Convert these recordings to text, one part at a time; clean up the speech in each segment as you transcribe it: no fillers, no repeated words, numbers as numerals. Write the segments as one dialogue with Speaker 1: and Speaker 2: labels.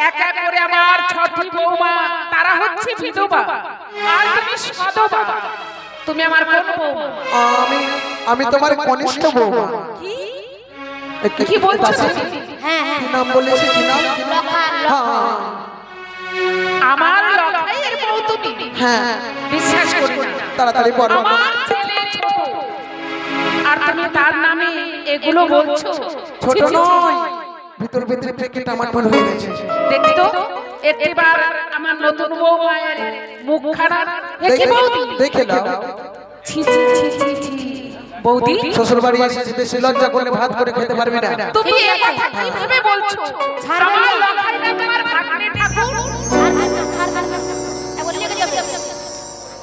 Speaker 1: এক এক করে আমার ছটি বৌমা তারা হচ্ছে বিধবা আর তুমি সধবা। তুমি আমার কোন বৌমা?
Speaker 2: আমি তোমার কনিষ্ঠ বৌমা।
Speaker 1: কি কি বলছো?
Speaker 3: হ্যাঁ হ্যাঁ
Speaker 2: কি নাম বলেছে? কি নাম?
Speaker 1: আমার লখাইয়ের বউ তুমি?
Speaker 2: হ্যাঁ
Speaker 1: বিশ্বাস করি না।
Speaker 2: তাড়াতাড়ি বলো।
Speaker 1: আমার ছেলে ছোট আর তুমি তার নামে এগুলো বলছো?
Speaker 2: ছোট নয়, ভিতর ভিতরে প্যাকেট আমার মন হয়ে গেছে।
Speaker 1: দেখি তো একবার আমার নতুন বউ মায়ের মুখখানা দেখি বৌদি।
Speaker 2: দেখে নাও।
Speaker 1: ছি ছি ছি ছি ছি বৌদি,
Speaker 2: শ্বশুর বাড়ি এসেছি, বেশি লজ্জা করলে ভাত করে খেতে পারবি না।
Speaker 1: তুমি এই কথা কিভাবে বলছো? আমার লখাই না তোমার ভাগ্নে ঠাকুর।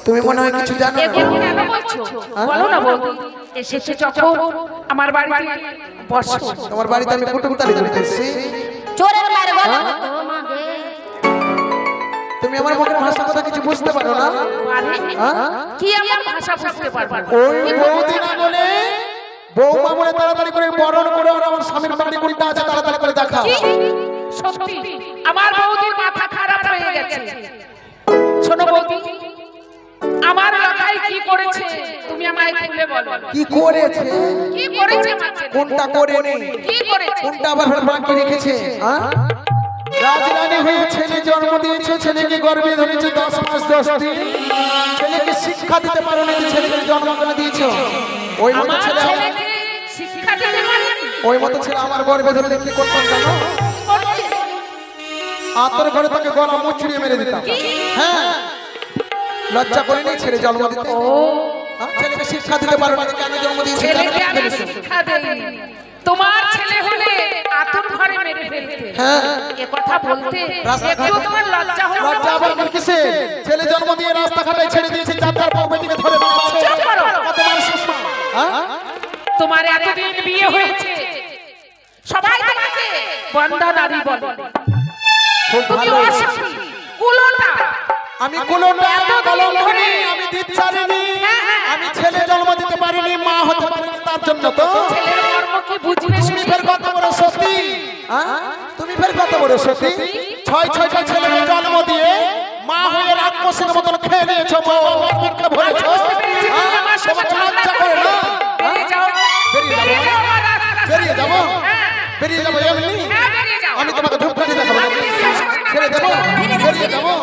Speaker 2: তুমি মনে হয় কিছু জানো না।
Speaker 1: এগুলো কেন বলছো? বলো না বৌদি। এসেছে যখন আমার বাড়িতে বসো।
Speaker 2: তোমার বাড়িতে আমি কুটুম তালি ধরতে এসেছি।
Speaker 3: চোরের মায়ের গলা তোমাকে।
Speaker 2: তুমি আমার মুখের ভাষা কথা কিছু বুঝতে পারো না?
Speaker 1: কি আমার ভাষা বুঝতে পারবা?
Speaker 2: ওই বৌদি না বলে বৌমা বলে তাড়াতাড়ি করে বরণ করে আর আমার স্বামীর বাড়ি কোনটা আছে তাড়াতাড়ি করে দেখাও।
Speaker 1: সত্যি আমার বৌদির মাথা খারাপ হয়ে গেছে। শোনো বৌদি, আমার লখাই কি করেছে তুমি আমায় খুলে বলো।
Speaker 2: কি করেছে?
Speaker 1: কি করেছে আমার ছেলে?
Speaker 2: কোনটা করেনি?
Speaker 1: কি করেছে?
Speaker 2: কোনটা আবার বাকি রেখেছে? রাজরানী হয়ে ছেলে জন্ম দিয়েছে, ছেলেকে গর্ভে ধরেছে 10 মাস 10 দিন। ছেলেকে শিক্ষা দিতে পারো না, ছেলেকে জন্ম করে দিয়েছো। ওই মতো
Speaker 1: আমার
Speaker 2: ছেলে
Speaker 1: ছেলেকে শিক্ষা দিতে পারেনি।
Speaker 2: ওই মতো ছেলে আমার গর্ভে ধরে কি করতাম জানো? আতর ঘরে তাকে গলা মুচড়িয়ে মেরে দিতাম। হ্যাঁ, লজ্জা করে নেই ছেলে জন্ম দিতে। ছেলেকে শিক্ষা দিতে পারো না, কেন জন্ম দিয়েছে?
Speaker 1: ছেলেকে আমি শিক্ষা দেইনি। তোমার ছেলে হলে আতর ঘরে মেরে ফেলতে।
Speaker 2: হ্যাঁ,
Speaker 1: এ কথা বলতে একটু তোমার লজ্জা হলো না?
Speaker 2: লজ্জা আবার কিসে? ছেলে জন্ম দিয়ে রাস্তাঘাটে ছেড়ে দিয়েছে, চারটার পর বেটিকে ধরে মারছে।
Speaker 1: চুপ করো।
Speaker 2: কত মানুষ সম্মান।
Speaker 1: তোমার এতদিন বিয়ে হয়েছে, সবাই তোমাকে বন্দা নারী বলে।
Speaker 2: খুব
Speaker 1: তুমি
Speaker 2: ভালো।
Speaker 1: অসতী, কুলটা।
Speaker 2: আমি কোনটা কলম ধরি, আমি দিচ্ছারিনি। আমি ছেলে জন্ম দিতে পারিনি, মা হতে পারিনি, তার জন্য তো
Speaker 1: ছেলের মর্ম কি বুঝবে শুনি?
Speaker 2: ফের কত বড় সতী। তুমি ফের কত বড় সতী? 6-6টা ছেলেকে জন্ম দিয়ে মা হয়ে রাক্ষসের মতন খেয়ে নিয়েছো, আমার বুকটা ভরেছো। সবার লজ্জা করে না?
Speaker 1: বেরিয়ে যাও,
Speaker 2: বেরিয়ে যাবো?
Speaker 1: আমার রাস্তা
Speaker 2: বেরিয়ে যাবো?
Speaker 1: হ্যাঁ,
Speaker 2: বেরিয়ে যাবো এমনি?
Speaker 1: হ্যাঁ, বেরিয়ে যাও।
Speaker 2: আমি তোমাকে ধূপকাঠি দেখাবো। ছেড়ে দেবো? বেরিয়ে যাবো?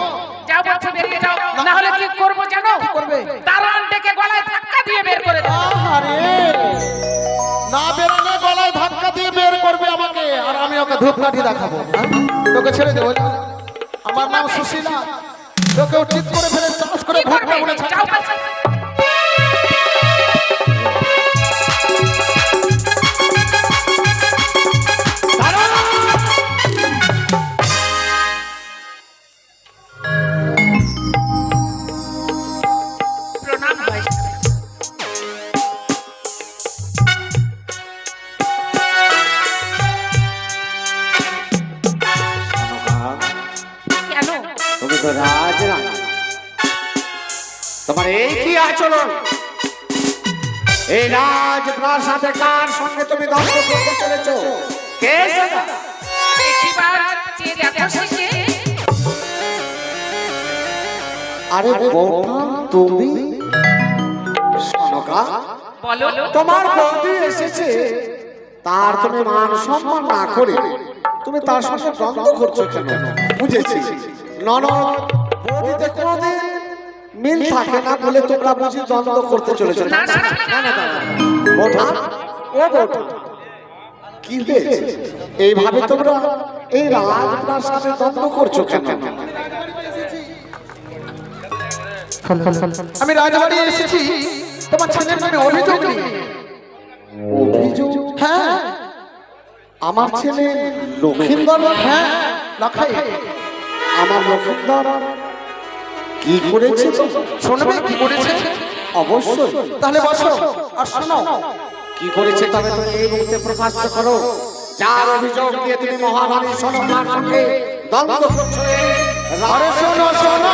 Speaker 1: যাও বলছি, বেরিয়ে যাও। না হলে কি করবো জানো?
Speaker 2: করবে?
Speaker 1: দারোয়ান ডেকে গলায় ধাক্কা দিয়ে বের করে দেবো।
Speaker 2: আরে না বেরোলে গলায় ধাক্কা দিয়ে বের করবে আমাকে, আর আমি ওকে ধূপকাঠি দেখাবো। তোকে ছেড়ে দেবো? আমার নাম সুশীলা। তোকেও ঠিক করে ফেলে চাষ করে
Speaker 1: কি
Speaker 2: ভোগ
Speaker 1: করবে?
Speaker 2: বলে
Speaker 1: যাও বলছি। প্রণাম ভাই। কেন?
Speaker 4: তুমি তো রাজরানী, তোমার এই কি আচরণ? এই রাজ প্রাসাদে কার সঙ্গে তুমি দ্বন্দ্ব করতে চলেছো? কে সেটা?
Speaker 1: একবার যে দেখো শেষে
Speaker 4: আরে বৌমা, তুমি সনকা,
Speaker 1: বলো।
Speaker 4: তোমার বৌদি এসেছে, তার তুমি মান সম্মান না করে তুমি তার সঙ্গে দ্বন্দ্ব করছো কেন? বুঝেছি, ননদ বৌদিতে কোনোদিন মিল থাকে না বলে তোমরা বুঝি দ্বন্দ্ব করতে চলেছো।
Speaker 1: না, না, না,
Speaker 4: না না না, বৌঠা, ও বৌঠা, কি হয়েছে? এইভাবে তোমরা এই রাজপ্রাসাদে দ্বন্দ্ব করছো কেন?
Speaker 2: আমি রাজবাড়ি এসেছি তোমার ছেলের নামে অভিযোগ নিয়ে।
Speaker 4: অভিযোগ?
Speaker 2: হ্যাঁ,
Speaker 4: আমার ছেলে লক্ষিন্দর?
Speaker 2: হ্যাঁ লখাই।
Speaker 4: আমার লক্ষিন্দর কি করেছে? তো
Speaker 2: শুনবে কি করেছে?
Speaker 4: অবশ্যই।
Speaker 2: তাহলে বসো আর শোনো।
Speaker 4: কি করেছে তবে তুমি এই মুহূর্তে প্রকাশ করো। যার অভিযোগ দিয়ে তুমি মহারানী সনকার সঙ্গে দ্বন্দ্ব করছো।
Speaker 2: আরে শোনো শোনো,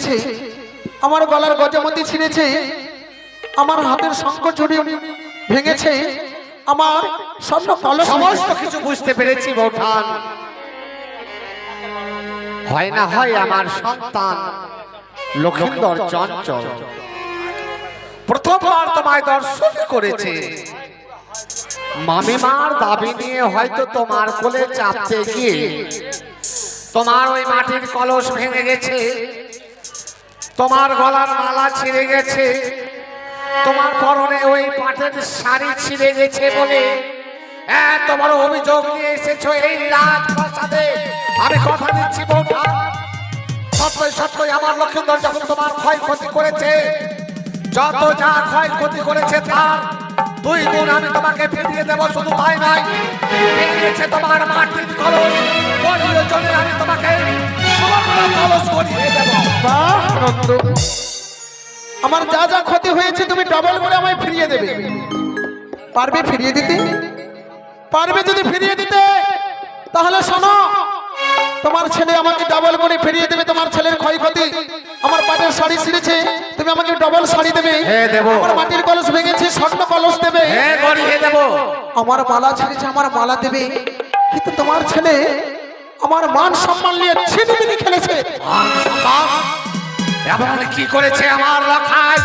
Speaker 2: ছিঁড়েছে, আমার গলার গজমতি ছিঁড়েছে, আমার হাতের শঙ্খ চুরি ভেঙেছে, আমার স্বর্ণ কলস
Speaker 4: সমস্ত কিছু বুঝতে পেরেছি বৌঠান। হয় না হয় আমার সন্তান লক্ষিন্দর চঞ্চল প্রথমবার তোমায় দর্শন করেছে। মামিমার দাবি নিয়ে হয়তো তোমার কোলে চাপতে গিয়ে তোমার ওই মাটির কলস ভেঙে গেছে, তোমার গলার মালা ছিঁড়ে গেছে, তোমার পরনে ওই পাটের শাড়ি ছিঁড়ে গেছে বলে এত বড় অভিযোগ নিয়ে এসেছো এই রাজপ্রাসাদে। আমি কথা দিচ্ছি বৌঠা, সত্যই সত্যই আমার লক্ষিন্দর যখন তোমার ক্ষয়ক্ষতি করেছে, যত যা ক্ষয়ক্ষতি করেছে তার 2 গুণ আমি তোমাকে ফিরিয়ে দেবো। শুধু তাই নয়, ভেঙেছে তোমার মাটির কলস, প্রয়োজনে আমি তোমাকে স্বর্ণ কলস করিয়ে দেবো।
Speaker 2: বাহ নন্দ, আমার যা যা ক্ষতি হয়েছে তুমি ডবল করে আমায় ফিরিয়ে দেবে। পারবে ফিরিয়ে দিতে? পারবে যদি ফিরিয়ে দিতে তাহলে শোনো, তোমার ছেলে আমাকে ডাবল করে ফিরিয়ে দেবে। তোমার ছেলের ক্ষয়ক্ষতি, আমার পাটের শাড়ি ছিঁড়েছে, তুমি আমাকে ডবল শাড়ি দেবে।
Speaker 4: হ্যাঁ দেবো।
Speaker 2: আমার মাটির কলস ভেঙেছে, স্বর্ণ কলস দেবে।
Speaker 4: হ্যাঁ গড়িয়ে দেবো।
Speaker 2: আমার মালা ছিঁড়েছে, আমার মালা দেবে। কিন্তু তোমার ছেলে আমার মান সম্মান নিয়ে ছিনিমিনি খেলেছে।
Speaker 4: মান সম্মান এমন কি করেছে আমার লখাই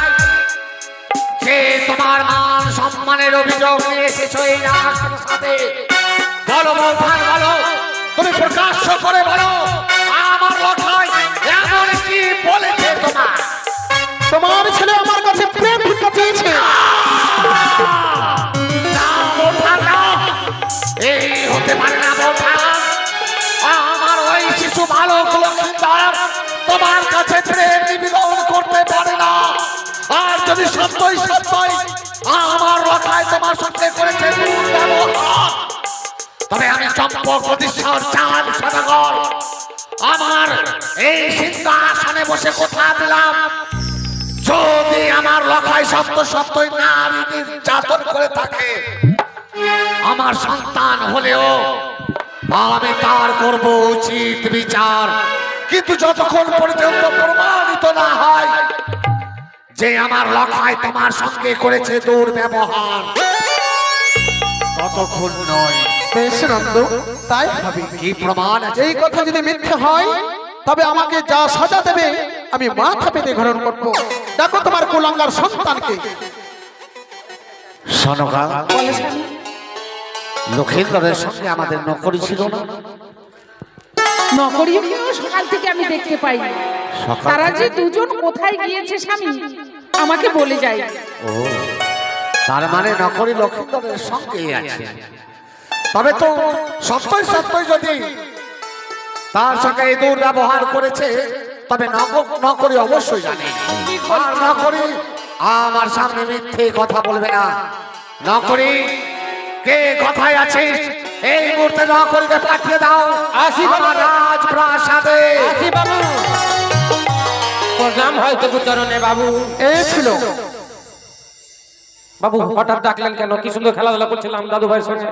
Speaker 4: যে তোমার মান সম্মানের অভিযোগ নিয়ে এসেছো এই রাজপ্রাসাদে? বলো বৌঠান, বলো, তুমি প্রকাশ্য করে বলো আমার লখাই এমন কি বলেছে তোমার?
Speaker 2: তোমার ছেলে আমার কাছে প্রেম ভিক্ষা চেয়েছে।
Speaker 4: না বৌঠান, না, এই হতে পারে না বৌঠান। আমার ওই শিশু বালক লক্ষিন্দর তোমার কাছে প্রেম নিবেদন করতে পারে না। আর যদি সত্যই সত্যই আমার লখাই তোমার সঙ্গে করেছে দুর্ব্যবহার, তবে আমি চম্পক প্রতিষ্ঠার চাঁদ সদাগর আমার এই সিংহাসনে বসে কথা দিলাম, যদি আমার লখাই সত্য সত্যই নারী নির্যাতন করে থাকে, আমার সন্তান হলেও আমি তার করব উচিত বিচার। কিন্তু যতক্ষণ পর্যন্ত প্রমাণিত না হয় যে আমার লখাই তোমার সঙ্গে করেছে দুর্ব্যবহার, ততক্ষণ নয়।
Speaker 2: বেশ নন্দ, তাই হবে।
Speaker 4: কি প্রমাণ আছে?
Speaker 2: এই কথা যদি মিথ্যে হয় তবে আমাকে যা সাজা দেবে আমি মাথা পেতে গ্রহণ করব। দেখো তোমার কুলাঙ্গার সন্তানকে।
Speaker 4: শোনগা, লক্ষিন্দরের সঙ্গে আমাদের নকরি ছিল না?
Speaker 1: নকরিও সকাল থেকে আমি দেখতে পাই। তারা যে দুজন কোথায় গিয়েছে স্বামী আমাকে বলে যায়।
Speaker 4: ও, তার মানে নকরি লক্ষিন্দরের সঙ্গেই আছে। তবে তো সত্যই সত্যই যদি তার সঙ্গে এই দুর্ব্যবহার করেছে, তবে নকরি অবশ্যই জানে। আর নকরি আমার সামনে মিথ্যে কথা বলবে না। নকরি, কে কোথায় আছিস? এই মুহূর্তে নকরিকে পাঠিয়ে দাও আমার রাজপ্রাসাদে।
Speaker 5: প্রণাম হয় তবু চরণে বাবু।
Speaker 2: এ ছিল
Speaker 5: বাবু হঠাৎ ডাকলেন কেন? কি সুন্দর খেলাধুলা করছিলাম দাদু ভাইয়ের সঙ্গে।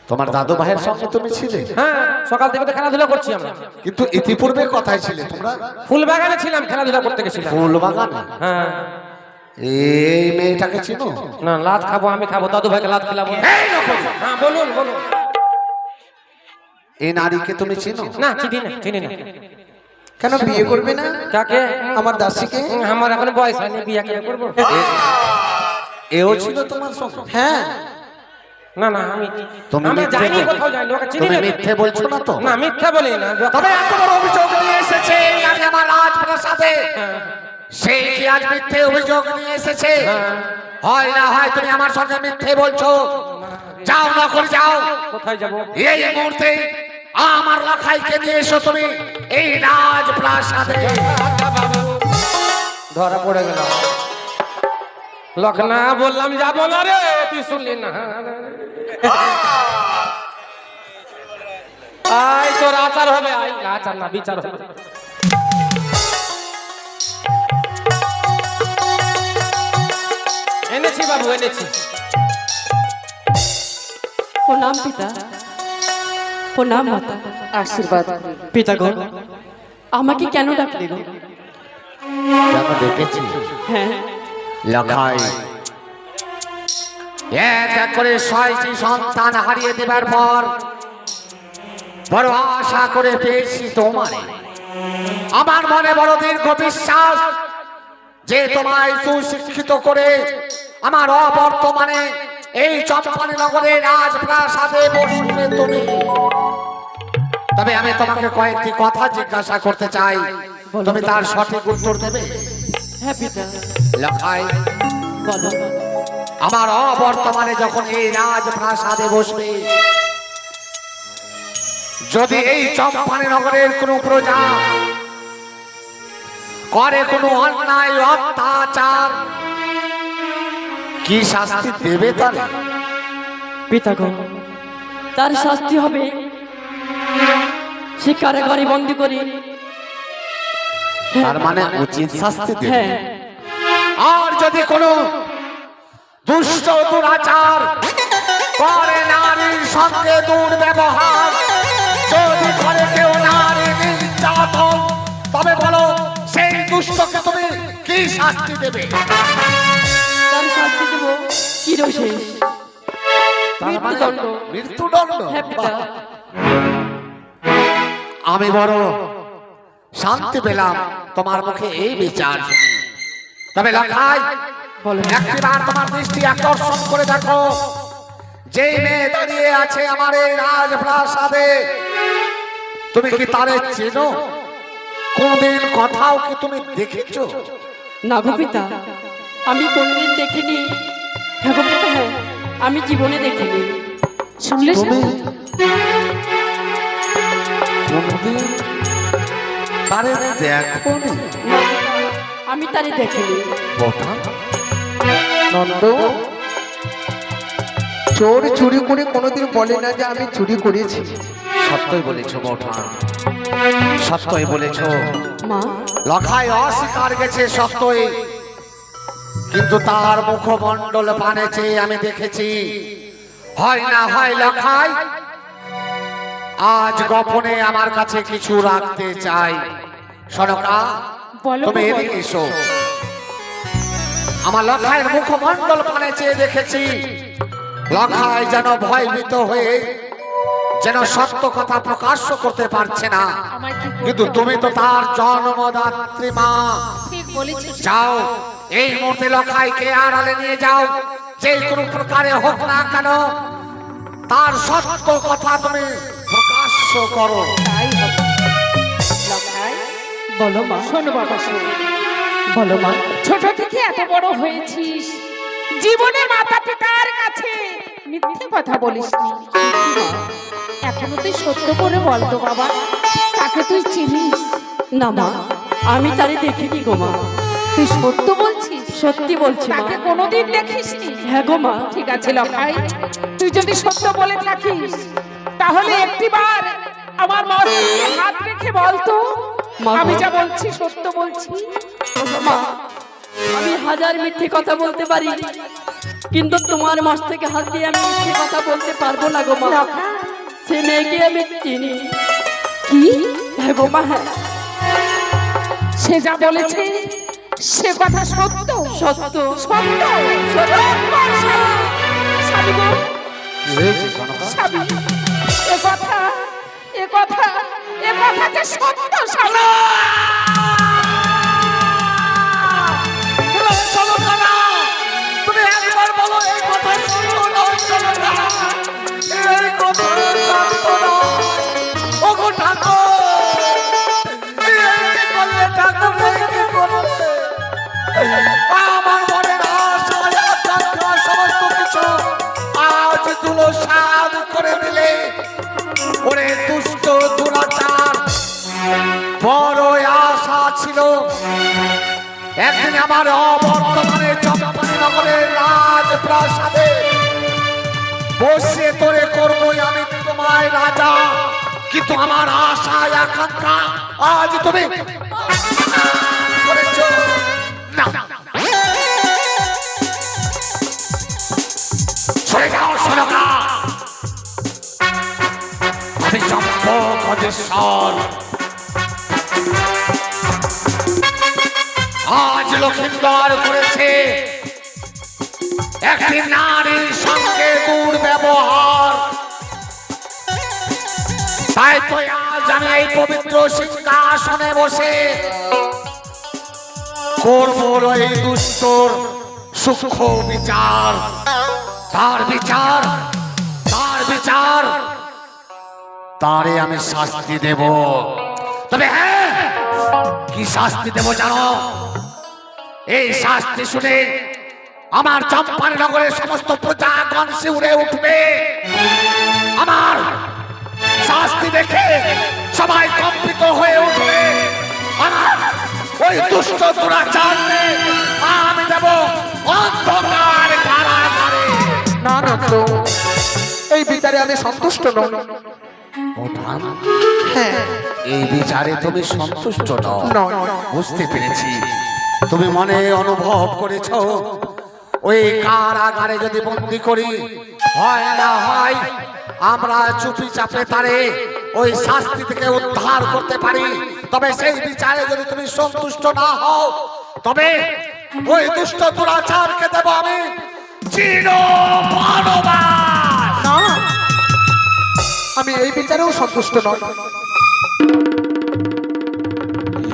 Speaker 4: তোমার দাদু ভাইয়ের সঙ্গে তুমি ছিলে?
Speaker 5: হ্যাঁ, সকাল থেকে তো খেলাধুলা করছি আমরা।
Speaker 4: কিন্তু ইতিপূর্বে কোথায় ছিলে তোমরা?
Speaker 5: ফুল বাগানে ছিলাম, খেলাধুলা করতে গেছিলাম।
Speaker 4: ফুল বাগানে?
Speaker 5: হ্যাঁ।
Speaker 4: এই মেয়েটাকে চিনো?
Speaker 5: না, লাত খাবো, আমি খাবো, দাদু ভাইকে লাত খেলাবো। হ্যাঁ বলুন বলুন।
Speaker 4: এই নারীকে তুমি চিনো?
Speaker 5: না, চিনি না, চিনি না।
Speaker 2: কেন বিয়ে করবে না
Speaker 5: কাকে?
Speaker 2: আমার দাসীকে?
Speaker 5: আমার এখন বয়স হয়নি, বিয়ে কেন করবো?
Speaker 4: এও ছিল তোমার সঙ্গে?
Speaker 2: হ্যাঁ।
Speaker 5: না না, আমি
Speaker 4: তুমি
Speaker 5: আমি
Speaker 4: মিথ্যে
Speaker 5: যাইনি,
Speaker 4: বল-
Speaker 5: কোথাও যাইনি, ওকে চিনি
Speaker 4: তুমি
Speaker 5: না।
Speaker 4: মিথ্যে বলছো না তো?
Speaker 5: না, মিথ্যা বলি না।
Speaker 4: তবে এত বড় অভিযোগ নিয়ে এসেছে আমি আমার রাজপ্রাসাদে, সেই কি আজ মিথ্যে অভিযোগ নিয়ে এসেছে? হয় না হয় তুমি আমার সঙ্গে মিথ্যে বলছো। যাও না করে যাও,
Speaker 5: কোথায় যাবো?
Speaker 4: এই মুহূর্তে আমার লখাইকে নিয়ে এসো তুমি এই রাজপ্রাসাদে।
Speaker 5: ধরা পড়ে গেল। লখনা বললাম যাবো না রে, তুই শুনলি না? আয় তোর আচার হবে, আয় আচার না বিচার হবে। এনেছি বাবু, এনেছি।
Speaker 6: প্রণাম পিতা, প্রণাম মাতা।
Speaker 1: আশীর্বাদ।
Speaker 6: পিতা গো, আমাকে কেন ডাকলে গো?
Speaker 2: দেখো দেখেছি লখাই এক এক করে 6টি সন্তান হারিয়ে দেবার পর বড় আশা করে পেয়েছি তোমারে। আমার মনে বড় দীর্ঘ বিশ্বাস যে তোমায় সুশিক্ষিত করে আমার অবর্তমানে এই চম্পানী নগরের রাজপ্রাসাদে বসবে তুমি। তবে আমি তোমাকে কয়েকটি কথা জিজ্ঞাসা করতে চাই, তুমি তার সঠিক উত্তর দেবে?
Speaker 6: হ্যাঁ পিতা,
Speaker 2: লখাই
Speaker 6: বলো।
Speaker 2: আমার অবর্তমানে যখন এই রাজপ্রাসাদে বসবে, যদি এই চম্পানী নগরের কোনো প্রজা করে কোনো অন্যায় অত্যাচার, কি শাস্তি দেবে তার?
Speaker 6: পিতাগণ, তার শাস্তি হবে সে কারাগারে বন্দি করে।
Speaker 2: তার মানে উচিত শাস্তি দেবে।
Speaker 6: হ্যাঁ,
Speaker 2: আর যদি কোনো দুষ্ট দুরাচার করে, নারীর সঙ্গে দুর্ব্যবহার যদি করে কেউ, নারী নির্যাতন, তবে বলো সেই দুষ্টকে তুমি কি শাস্তি দেবে?
Speaker 6: তার শাস্তি দেব চিরশেষ
Speaker 2: তার মানে
Speaker 6: মৃত্যুদণ্ড।
Speaker 2: মৃত্যুদণ্ড।
Speaker 6: হ্যাঁ পিতা,
Speaker 2: আমি বড় শান্তি পেলাম তোমার মুখে এই বিচার শুনে। তবে লখাই,
Speaker 6: বলো।
Speaker 2: একটিবার তোমার দৃষ্টি আকর্ষণ করে দেখো, যেই মেয়ে দাঁড়িয়ে আছে আমার এই রাজপ্রাসাদে, তুমি কি তারে চেনো? কোনদিন কোথাও কি তুমি দেখেছো?
Speaker 6: না গো পিতা, আমি কোনদিন দেখিনি। হ্যাঁ গো পিতা, হ্যাঁ, আমি জীবনে দেখিনি।
Speaker 1: শুনলে
Speaker 2: তুমি কোনদিন তারে দেখোনি?
Speaker 6: না, আমি তারে দেখিনি।
Speaker 2: বোঠান,
Speaker 7: নন্দ, চোর চুরি করে কোনোদিন বলে না যে আমি চুরি করেছি।
Speaker 2: সত্যই বলেছো বোঠান, সত্যই বলেছো।
Speaker 6: মা,
Speaker 2: লখাই অস্বীকার গেছে সত্যই, কিন্তু তার মুখমণ্ডল পানে চেয়ে আমি দেখেছি। হয় না হয় লখাই আজ গোপনে আমার কাছে কিছু রাখতে চাই। সনকা,
Speaker 1: বলো
Speaker 2: তুমি
Speaker 1: গো,
Speaker 2: এদিকে এসো। আমার লখাইয়ের মুখমণ্ডল পানে চেয়ে দেখেছি, লখাই যেন ভয়ভীত হয়ে যেন সত্য কথা প্রকাশ্য করতে পারছে না।
Speaker 1: আমায় কি করতে
Speaker 2: কিন্তু তুমি তো তার জন্মদাত্রী মা।
Speaker 1: ঠিক বলেছিস।
Speaker 2: যাও, এই মুহূর্তে লখাইকে আড়ালে নিয়ে যাও, যে কোনো প্রকারে হোক না কেন তার সত্য কথা তুমি প্রকাশ্য করো।
Speaker 1: তাই হবে। লখাই,
Speaker 6: বলো মা,
Speaker 1: শোনো বাবা, শোনো।
Speaker 6: বলো মা।
Speaker 1: ছোট থেকে এত বড় হয়েছিস, জীবনে মাতা পিতার কাছে মিথ্যে কথা বলিসনি। এখনো তুই সত্য করে বলতো বাবা, তাকে তুই চিনিস?
Speaker 6: না মা, আমি তারে দেখিনি গো মা।
Speaker 1: তুই সত্য বলছিস?
Speaker 6: সত্যি বলছি মা।
Speaker 1: তাকে কোনোদিন দেখিসনি?
Speaker 6: হ্যাঁ গো মা।
Speaker 1: ঠিক আছে লখাই, তুই যদি সত্য বলে থাকিস তাহলে একটিবার আমার মার সঙ্গে হাত রেখে বলতো
Speaker 6: মা,
Speaker 1: আমি যা বলছি সত্য বলছি।
Speaker 6: মা, আমি হাজার মিথ্যে কথা বলতে পারি, কিন্তু তোমার মাস থেকে হাত দিয়ে আমি মিথ্যে কথা বলতে পারবো না গো মা।
Speaker 1: লখাই,
Speaker 6: সে মেয়েকে আমি চিনি।
Speaker 1: কি?
Speaker 6: হ্যাঁ গো মা, হ্যাঁ,
Speaker 1: সে যা বলেছে সে কথা সত্য?
Speaker 6: সত্য।
Speaker 1: সত্য? স্বামী গো, স্বামী, এ কথা যে সত্য স্বামী।
Speaker 2: তুমি একবার বলো এই কথা সত্য নয়, সনকা। এই কথা সত্য নয়। ওগো ঠাকুর, এই কি করলে ঠাকুর, এই কি করলে? আমার মনের আশা আকাঙ্ক্ষা সমস্ত কিছু আজ ধুলোসাৎ করে দিলে। ওরে দুষ্ট দুরাচার, বড় আশা ছিল একদিন আমার অবর্তমানে চম্পানী নগরের রাজপ্রাসাদে বসে তোরে করবই আমি তোমায় রাজা, কিন্তু আমার আশা আকাঙ্ক্ষা আজ তুমি করেছো। না, সরে যাও সনকা। আমি চম্পক অজেশ্বর, আজ লক্ষিন্দর করেছে একটি নারীর সঙ্গে দুর্ব্যবহার। তাই তো আজ আমি এই পবিত্র সিংহাসনে বসে করব এই দুষ্টর সূক্ষ্ম বিচার। তার বিচার, তার বিচার, তারে আমি শাস্তি দেব। তবে হ্যাঁ, কি শাস্তি দেব জানো? এই শাস্তি শুনে আমার চম্পারী নগরের সমস্ত প্রজাগণ শিউরে উঠবে। আমার শাস্তি দেখে সবাই কম্পিত হয়ে উঠবে। আমার ওই দুষ্ট দুরাচার আমি দেব অন্ধকার কারাগারে।
Speaker 7: না নন্দ, এই বিচারে আমি সন্তুষ্ট নই।
Speaker 2: প্রধান,
Speaker 7: হ্যাঁ,
Speaker 2: এই বিচারে তুমি সন্তুষ্ট নও?
Speaker 7: নয়।
Speaker 2: বুঝতে পেরেছি, তুমি মনে অনুভব করেছ ওই কারাগারে যদি বন্দি করি হয় না হয় আমরা চুপি চাপে তারে ওই শাস্তি থেকে উদ্ধার করতে পারি। তবে সেই বিচারে যদি তুমি সন্তুষ্ট না হও, তবে ওই দুষ্ট দুরাচারকে দেব আমি চির বনবাস।
Speaker 7: না, আমি এই বিচারেও সন্তুষ্ট নই।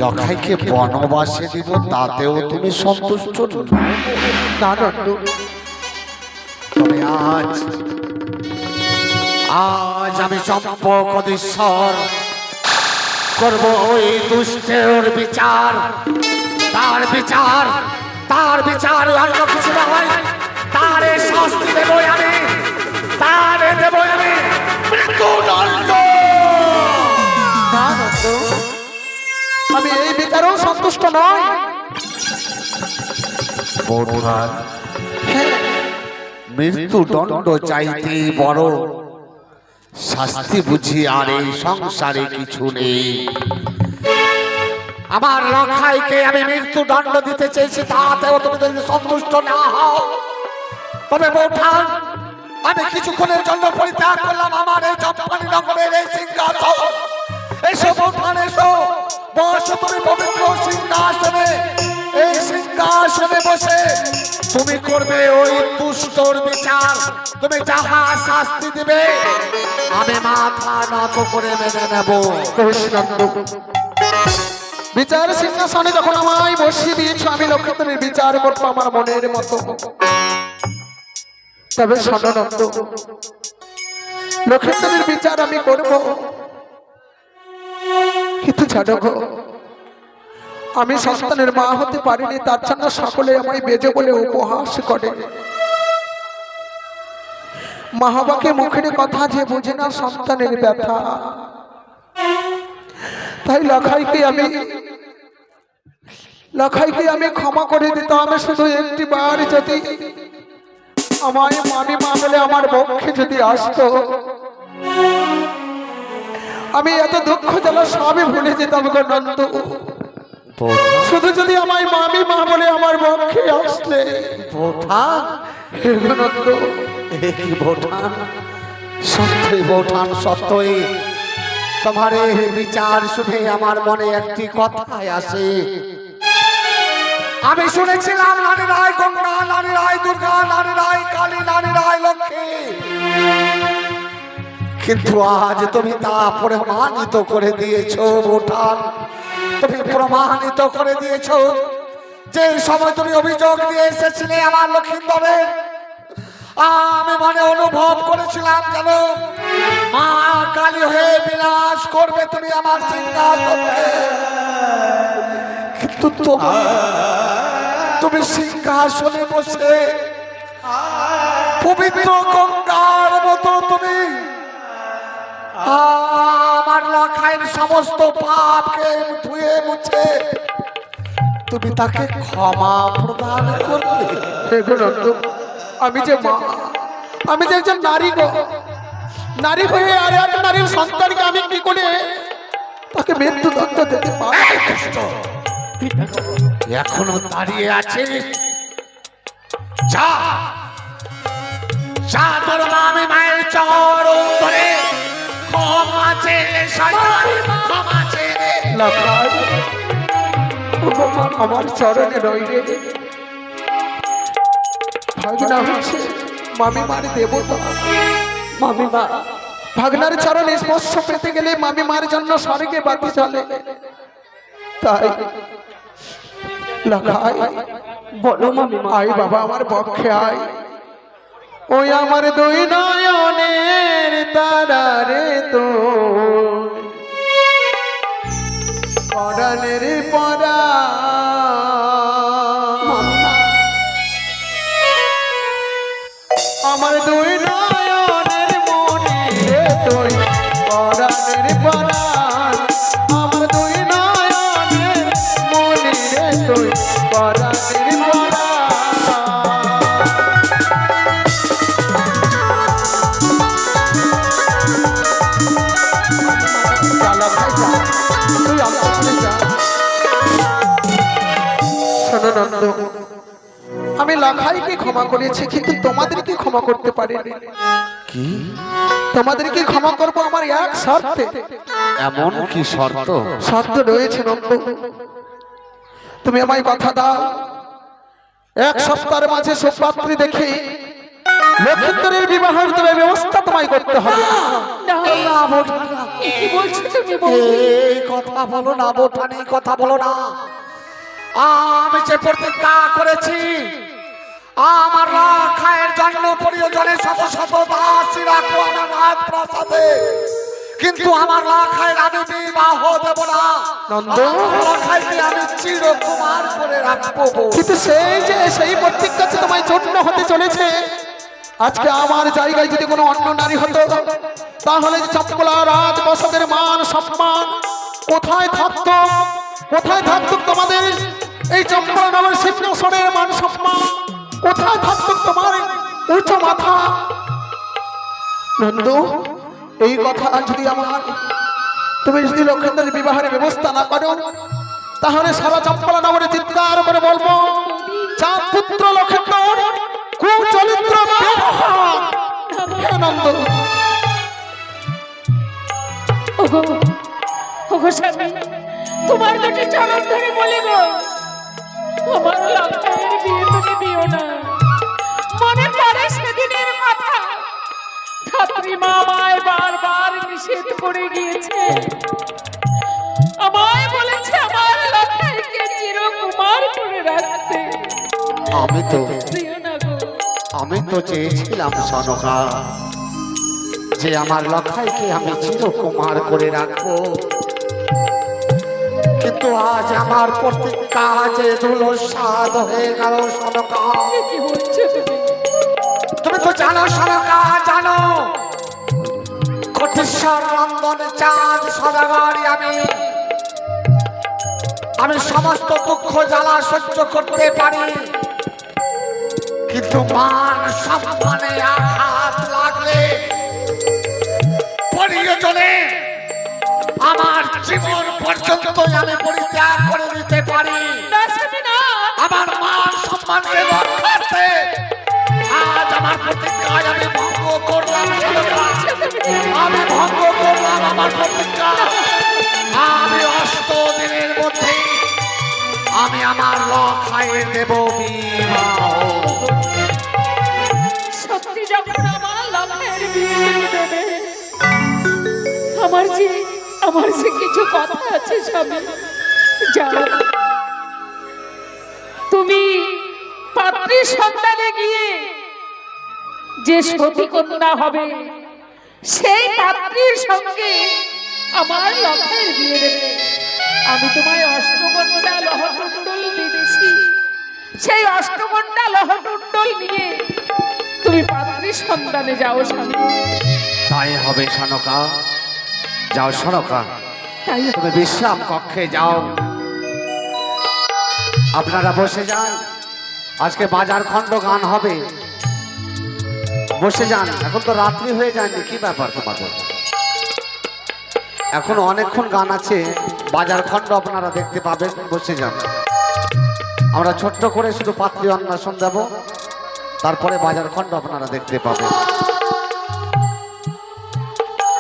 Speaker 2: লখাইকে বনবাসে দিব, তাতেও তুমি সন্তুষ্ট নও?
Speaker 7: না নন্দ,
Speaker 2: তবে আজ আমি চম্পকদীশ্বর করব ওই দুষ্টের বিচার। তার বিচার, তার বিচার অন্য কিছু নয়, তারে শাস্তি দেবই আমি, তারে দেবই আমি মৃত্যুদণ্ড।
Speaker 7: না নন্দ, আমি এই বিচারেও সন্তুষ্ট নই।
Speaker 2: প্রধান,
Speaker 7: হ্যাঁ,
Speaker 2: মৃত্যুদণ্ড চাইতে বড় শাস্তি বুঝি আর এই সংসারে কিছু নেই। আমার লখাইকে আমি মৃত্যুদণ্ড দিতে চেয়েছি, তাতেও তুমি যদি সন্তুষ্ট না হও, তবে বৌঠান আমি কিছুক্ষণের জন্য পরিত্যাগ করলাম আমার এই চম্পারী নগরের এই সিংহাসন। এসো বৌঠান, এসো, বসো তুমি পবিত্র সিংহাসনে। এই সিংহাসনে বসে তুমি করবে ওই দুষ্টর বিচার। তুমি যাহা শাস্তি দিবে আমি মাথা নত করে মেনে নেব।
Speaker 7: বেশ নন্দ, বিচার সিংহাসনে যখন আমায় বসিয়ে দিয়েছ, আমি লক্ষিন্দরের বিচার করবো আমার মনের মতো। তবে শোনো নন্দ, লক্ষিন্দরের বিচার আমি করব, কিন্তু জানো গো, আমি সন্তানের মা হতে পারিনি, তার জন্য সকলে আমায় বেজে বলে উপহাস করে। মা বাবাকে মুখের কথা যে বুঝে না সন্তানের ব্যথা, তাই লখাইকে আমি ক্ষমা করে দিতাম। শুধু একটি বার যদি আমায় মামি মা বলে আমার পক্ষে যদি আসতো, আমি এত দুঃখ জ্বালা সবই ভুলে যেতাম গো নন্দ। শুধু যদি আমায় মামি মা বলে আমার পক্ষে আসলে।
Speaker 2: বৌঠান,
Speaker 7: হে গো নন্দ,
Speaker 2: কি বৌঠান, সত্যই বৌঠান, সত্যই তোমার এই বিচার শুনে আমার মনে একটি কথাই আসে। আমি শুনেছিলাম নারী রায় গঙ্গা, নারী রায় দুর্গা, নারী রায় কালী, নারী রায় লক্ষ্মী, কিন্তু আজ তুমি তা প্রমাণিত করে দিয়েছো বৌঠান। তুমি প্রমাণিত করে দিয়েছো যে সময় তুমি অভিযোগ দিয়ে এসেছিলে আমার লক্ষিন্দরে, আমি মনে অনুভব করেছিলাম যেন মা কালী হয়ে বিনাশ করবে তুমি আমার সিংহাসনকে। কিন্তু তুমি সিংহাসনে বসে পবিত্র গঙ্গার মতো তুমি আমার লখাইয়ের সমস্ত পাপকে ধুয়ে মুছে তুমি তাকে ক্ষমা প্রদান করবে।
Speaker 7: হে গো নন্দ, আমি যে মা, আমি যে একজন নারী গো, নারী হয়ে আর এক নারীর সন্তানকে আমি কি করে তাকে মৃত্যুদণ্ড দিতে পারি?
Speaker 2: এখনো দাঁড়িয়ে আছিস? যা যা, তোর আমি মায়ের চরণ ধরে ক্ষমা চেয়ে, ক্ষমা চেয়ে।
Speaker 7: লখাই, আমার চরণে রইলে ভাগনা হচ্ছে মামি মার দেবতা।
Speaker 6: মামি মা,
Speaker 7: ভাগনার চরণে স্পর্শ পেতে গেলে মামি মার জন্য স্বর্গে বাতি চলে। তাই লাখাই
Speaker 6: বলো মামি মা।
Speaker 7: আই বাবা আমার পক্ষে আয়। ওই আমার দুই নয়নের তারা রে তো পরাণের পরা আমার দুই নয়নের মনে রে তুই পরাণের পরাণ। আমার দুই নয়নের মনে রে তুই পরাণের পরাণ। শোনো নন্দ, আমি লাখাইকে ক্ষমা করেছি কিন্তু তোমাদেরকে ক্ষমা করতে পারিনি।
Speaker 4: কি
Speaker 7: তোমাদেরকে ক্ষমা করব আমার এক শর্তে।
Speaker 4: এমন কি শর্ত?
Speaker 7: শর্ত রয়েছে নন্দ, তুমি আমায় কথা দাও, এক সপ্তাহের মাঝে সুপাত্রী দেখে লক্ষিন্দরের বিবাহের তবে ব্যবস্থা তোমায় করতে হবে।
Speaker 1: কি বলছো তুমি বৌদি?
Speaker 4: এই কথা বলো না বোঠানি, কথা বলো না। আমি যে প্রতিজ্ঞা করেছি আমার লাখাইয়ের জন্য প্রিয়জনে শত শত দাসী রাখবো আমার রাজপ্রাসাদে, কিন্তু আমার লাখাইয়ের আমি বিবাহ দেব না।
Speaker 7: নন্দ,
Speaker 4: আমার লাখাইকে আমি চিরকুমার করে রাখবো।
Speaker 7: কিন্তু সেই প্রতিজ্ঞা যে তোমায় চূর্ণ হতে চলেছে। আজকে আমার জায়গায় যদি কোনো অন্য নারী হতো তাহলে চম্পলা রাত বসতের মান সম্মান কোথায় থাকতো? কোথায় থাকতো তোমাদের এই চম্পলা নামের সিংহাসনের মান সম্মান? কোথায় থাকতো তোমার উঁচু মাথা? নন্দ, এই কথা যদি তুমি যদি লক্ষিন্দরের বিবাহের ব্যবস্থা না করো তাহলে সারা চম্পলা নগরে চিৎকার করে বলবো, চাঁদ পুত্র লক্ষিন্দর কুচরিত্র ব্যবহার। হে নন্দ,
Speaker 1: ওগো ওগো স্বামী, তোমার দুটি চরণ ধরে বলে গো, আমার লাখাইয়ের বিয়ে তুমি দিও না। মনে পড়ে সেদিনের কথা, ধাত্রীমা আমায় বারবার নিষেধ করে গিয়েছে। আমায় বলেছে আমার লাখাইকে চিরকুমার করে রাখতে। দিও না গো।
Speaker 4: আমি তো চেয়েছিলাম সনকা যে আমার লাখাইকে আমি চিরকুমার করে রাখবো, কিন্তু আজ আমার প্রতিজ্ঞা যে ধুলোস্বাদ হয়ে গেল সনকা।
Speaker 1: কি বলছো তুমি?
Speaker 4: তুমি তো জানো সনকা, জানো কোটেশ্বর নন্দন চাঁদ সদাগরি আমি সমস্ত দুঃখ জ্বালা সহ্য করতে পারি, কিন্তু মান সম্মানে আঘাত লাগলে প্রিয়জনে আমার জীবন পর্যন্ত আমি পরিত্যাগ করে দিতে পারি।
Speaker 1: না স্বামী না।
Speaker 4: আমার মান সম্মানকে রক্ষার্থে আজ আমার প্রতিজ্ঞায় আমি ভঙ্গ করলাম। আমি ভঙ্গ করলাম আমার প্রতিজ্ঞা। আমি 8 দিনের মধ্যে আমি আমার লাখাইয়ের দেব বিবাহ।
Speaker 1: সত্যি যখন আমার লাখাইয়ের বিয়ে দেবে, আমার যে কিছু কথা আছে স্বামী। যাও, তুমি পাত্রীর সন্তানে গিয়ে যে সতী কন্যা হবে সেই পাত্রীর সঙ্গে আমার লাখাইয়ের বিয়ে দেবে। আমি তোমায় অষ্টকন্যা লহটুন্ডল দিচ্ছি, সেই অষ্টকন্যা লহটুন্ডল নিয়ে তুমি পাত্রীর সন্তানে যাও স্বামী।
Speaker 4: তাই হবে সনকা, যাও সনকা,
Speaker 1: তাই
Speaker 4: তুমি বিশ্রাম কক্ষে যাও। আপনারা বসে যান, আজকে বাজার খণ্ড গান হবে, বসে যান। এখন তো রাত্রি হয়ে যায়নি, কি ব্যাপার তোমাদের? এখন অনেকক্ষণ গান আছে, বাজার খণ্ড আপনারা দেখতে পাবেন, বসে যান। আমরা ছোট্ট করে শুধু পাত্রী অন্বেষণ দেব, তারপরে বাজার খণ্ড আপনারা দেখতে পাবেন।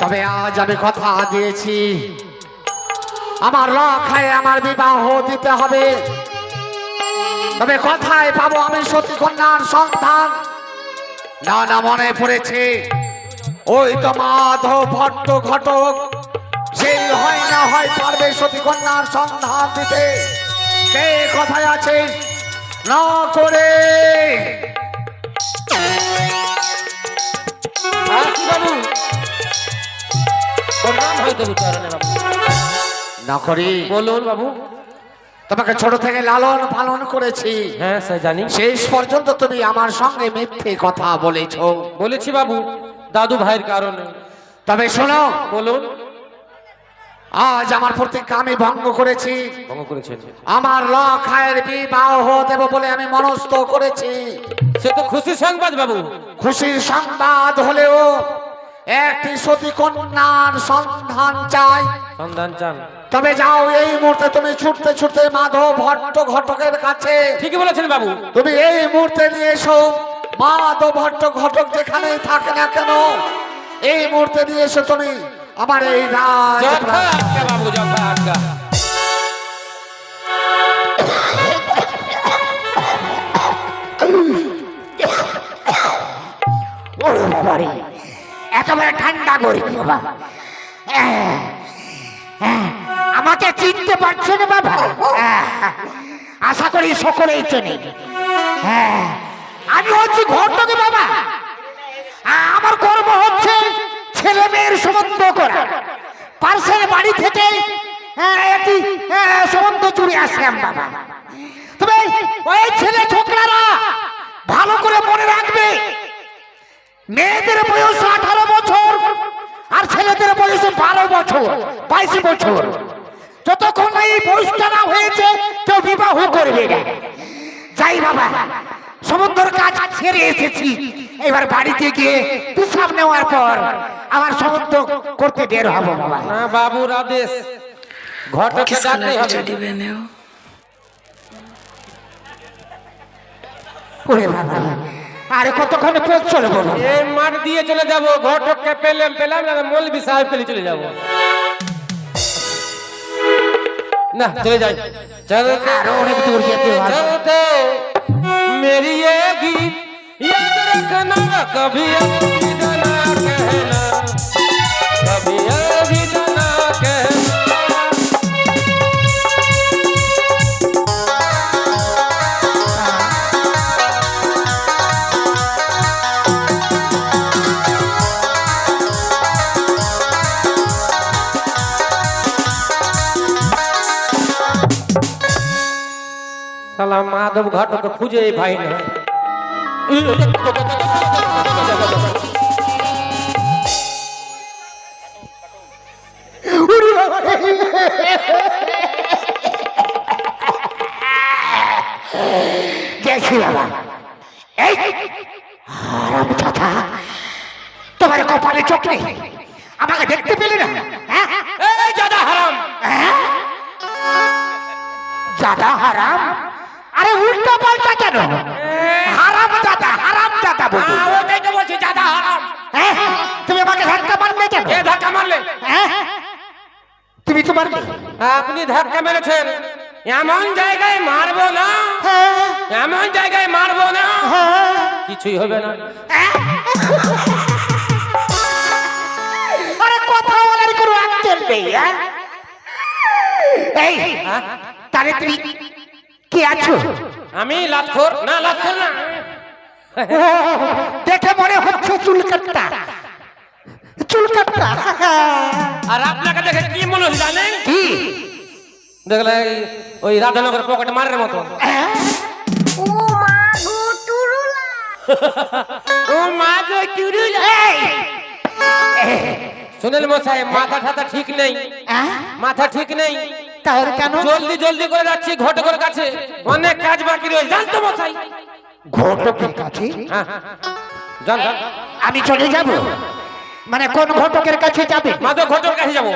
Speaker 4: তবে আজ আমি কথা দিয়েছি আমার রক্ষায় আমার বিবাহ দিতে হবে। তবে কোথায় পাবো আমি সতী কন্যার সন্ধান? না না, মনে পড়েছে, ওই তো মাধব ভট্ট ঘটক, সেই হয় না হয় পারবে সতী কন্যার সন্ধান দিতে। সে কথায় আছে না করে।
Speaker 5: আসি বাবু, তোর নাম হয়তো উচ্চারণে বাবু।
Speaker 4: না করি,
Speaker 5: বলুন বাবু।
Speaker 4: তোমাকে ছোট থেকে লালন পালন করেছি,
Speaker 5: হ্যাঁ স্যার জানি।
Speaker 4: শেষ পর্যন্ত তুমি আমার সঙ্গে মিথ্যে কথা বলেছো।
Speaker 5: বলেছি বাবু, দাদু ভাইয়ের কারণে।
Speaker 4: তবে শোনো,
Speaker 5: বলুন।
Speaker 4: আজ আমার প্রতিজ্ঞা আমি ভঙ্গ করেছি।
Speaker 5: ভঙ্গ করেছেন?
Speaker 4: আমার লখায়ের বিবাহ দেব বলে আমি মনস্থ করেছি।
Speaker 5: সে তো খুশি সংবাদ বাবু।
Speaker 4: খুশির সংবাদ হলেও একটি সতী কন্যার সন্ধান চাই।
Speaker 5: সন্ধান চান?
Speaker 4: তবে যাও, এই মুহূর্তে তুমি ছুটতে ছুটতে মাধব ভট্ট ঘটকের কাছে।
Speaker 5: ঠিকই বলেছেন বাবু।
Speaker 4: তুমি এই মুহূর্তে নিয়ে এসো। মাধব ভট্ট ঘটক যেখানেই থাকে না কেন, এই মুহূর্তে নিয়ে এসো তুমি আমার এই রাজ।
Speaker 5: যথা আজ্ঞা বাবু, যথা আজ্ঞা।
Speaker 1: একেবারে ঠান্ডা করি বাবা। আমাকে চিনতে পারছো না বাবা? আশা করি সকলেই চেনে। আমি হচ্ছি ঘটকে বাবা। আমার কর্ম হচ্ছে ছেলে মেয়ের সম্বন্ধ করা। পার্সের বাড়ি থেকে একটি সম্বন্ধ চুরি আসলাম বাবা। তবে ওই ছেলে ছোকরারা ভালো করে মনে রাখবে, মেয়েদের বয়স 18 বছর আর ছেলেদের বয়স 12 বছর 22 বছর। যতক্ষণ এই বয়সটা না হয়েছে কেউ বিবাহ করবে না। যাই বাবা, সমুদ্রের কাজ ছেড়ে এসেছি। এবার বাড়িতে গিয়ে প্রসাব নেওয়ার পর আমার সমুদ্র করতে বের হবো বাবা।
Speaker 5: না বাবুর আদেশ, ঘটকে ডাকতে হবে।
Speaker 1: ওরে বাবা, আরে কতক্ষণ পথ চলবো বাবা?
Speaker 5: এই মাঠ দিয়ে চলে যাব, ঘটককে পেলাম না, মৌলভী সাহেব পেলে চলে যাব। না চলে যাই। চলতে
Speaker 1: আরো অনেক দূর যেতে হবে।
Speaker 5: চলতে मेरी ये गीत याद रखना, कभी अलविदा ना कहना, कभी अलविदा ना कहना। साला माधव घाट तो खुजे भाई ने।
Speaker 1: গেছি বাবা। এই হারাম দাদা, তোমার কপালে চোখ নেই, আমাকে দেখতে পেলে না?
Speaker 5: এই জাদা হারাম।
Speaker 1: দাদা হারাম? আরে উল্টো পাল্টা কেন? হারাম দাদা বলি।
Speaker 5: ওটাই তো বলছি, জাদা হারাম।
Speaker 1: তুমি আমাকে ধাক্কা মারলে কেন?
Speaker 5: কে ধাক্কা মারলে?
Speaker 1: তুমি তো মারলে।
Speaker 5: আপনি ধাক্কা মেরেছেন। এমন জায়গায় মারবো না, এমন জায়গায় মারবো না, কিছুই হবে না।
Speaker 1: আরে কথা বলার কোনো আক্কেল নেই। এই তাহলে তুমি কে আছো?
Speaker 5: আমি লাতখোর না, লাতখোর না।
Speaker 1: দেখে মনে হচ্ছে চুলকাট্টা।
Speaker 5: আর আপনাকে দেখে কি মনে হচ্ছে জানেন?
Speaker 1: কি
Speaker 5: দেখলে ওই রাধানগর পকেটে মারের মতো। ও মা গো চুরুলা। শুনেন মশাই, মাথা ঠাতা ঠিক নেই, মাথা ঠিক নেই।
Speaker 1: তাহলে কেন?
Speaker 5: জলদি জলদি করে যাচ্ছি ঘটকের কাছে, অনেক কাজ বাকি রয়েছে। জানতো মশাই?
Speaker 1: ঘটকের কাছে?
Speaker 5: হ্যাঁ, যান যান।
Speaker 1: আমি চলে যাব? মানে কোন ঘটকের কাছে যাবে?
Speaker 5: মাধব ঘটকের কাছে যাবো।